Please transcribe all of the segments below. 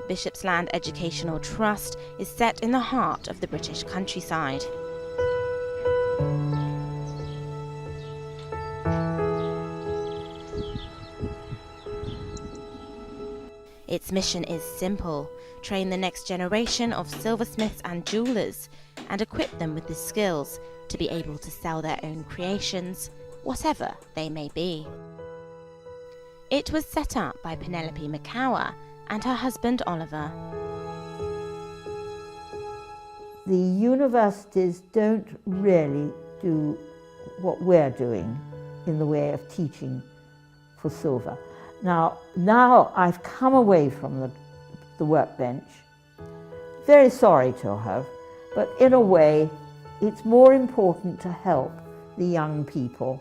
Bishopsland Educational Trust is set in the heart of the British countryside. Its mission is simple: train the next generation of silversmiths and jewellers and equip them with the skills to be able to sell their own creations, whatever they may be. It was set up by Penelope McCower and her husband Oliver. The universities don't really do what we're doing in the way of teaching for silver. Now I've come away from the workbench, very sorry to have, but in a way it's more important to help the young people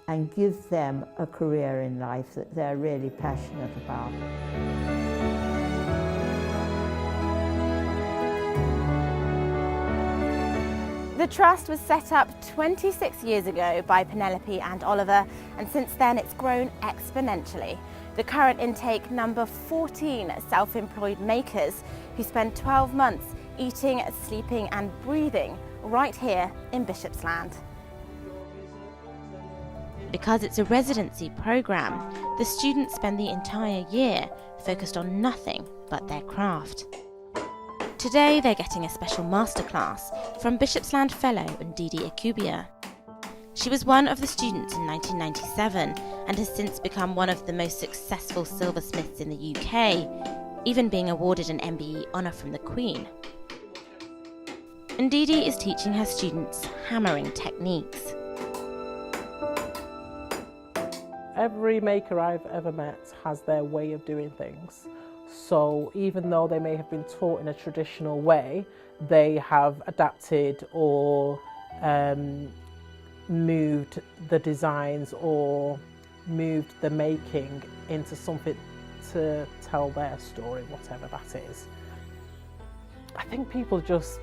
and give them a career in life that they're really passionate about. The Trust was set up 26 years ago by Penelope and Oliver, and since then it's grown exponentially. The current intake number 14 self-employed makers who spend 12 months eating, sleeping and breathing right here in Bishopsland. Because it's a residency programme, the students spend the entire year focused on nothing but their craft. Today they're getting a special masterclass from Bishopsland fellow Ndidi Akubia. She was one of the students in 1997 and has since become one of the most successful silversmiths in the UK, even being awarded an MBE honour from the Queen. Ndidi is teaching her students hammering techniques. Every maker I've ever met has their way of doing things. So even though they may have been taught in a traditional way, they have adapted or moved the designs or moved the making into something to tell their story, whatever that is. I think people just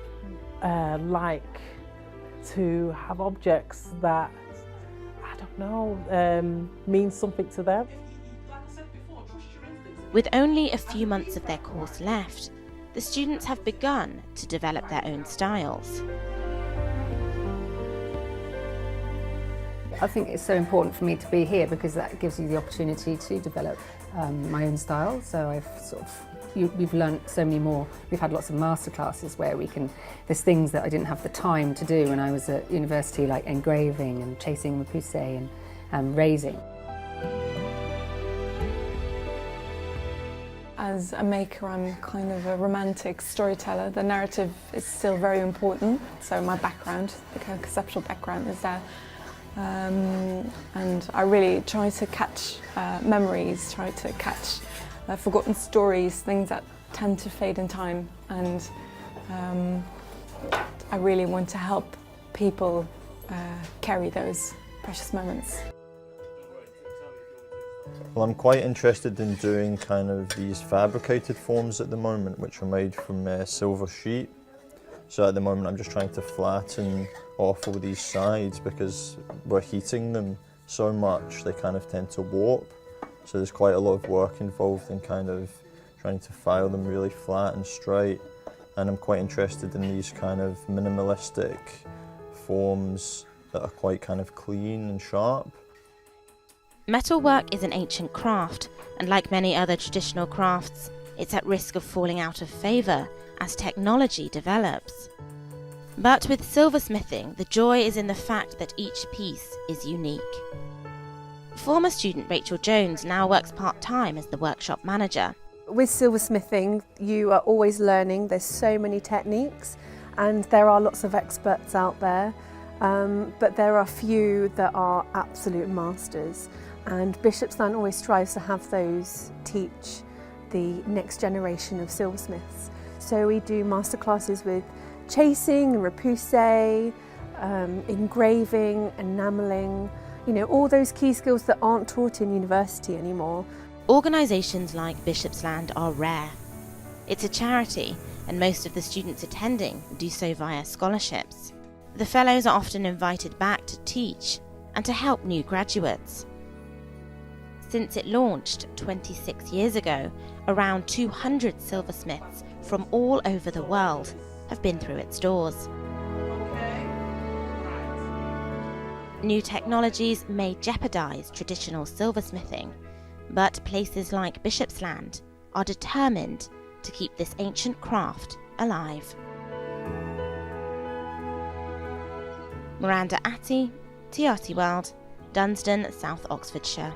like to have objects that, I don't know, mean something to them. With only a few months of their course left, the students have begun to develop their own styles. I think it's so important for me to be here because that gives you the opportunity to develop my own style. So we've learned so many more. We've had lots of masterclasses where there's things that I didn't have the time to do when I was at university, like engraving and chasing repoussé and raising. As a maker, I'm kind of a romantic storyteller. The narrative is still very important, so my background, the conceptual background is there. And I really try to catch memories, try to catch forgotten stories, things that tend to fade in time. And I really want to help people carry those precious moments. Well, I'm quite interested in doing kind of these fabricated forms at the moment, which are made from silver sheet. So at the moment I'm just trying to flatten off all these sides because we're heating them so much they kind of tend to warp. So there's quite a lot of work involved in kind of trying to file them really flat and straight. And I'm quite interested in these kind of minimalistic forms that are quite kind of clean and sharp. Metalwork is an ancient craft, and like many other traditional crafts, it's at risk of falling out of favour as technology develops. But with silversmithing, the joy is in the fact that each piece is unique. Former student Rachel Jones now works part-time as the workshop manager. With silversmithing, you are always learning. There's so many techniques, and there are lots of experts out there, but there are few that are absolute masters. And Bishopsland always strives to have those teach the next generation of silversmiths. So we do masterclasses with chasing, repoussé, engraving, enamelling, all those key skills that aren't taught in university anymore. Organisations like Bishopsland are rare. It's a charity, and most of the students attending do so via scholarships. The fellows are often invited back to teach and to help new graduates. Since it launched 26 years ago, around 200 silversmiths from all over the world have been through its doors. New technologies may jeopardise traditional silversmithing, but places like Bishopsland are determined to keep this ancient craft alive. Miranda Atty, TRT World, Dunsdon, South Oxfordshire.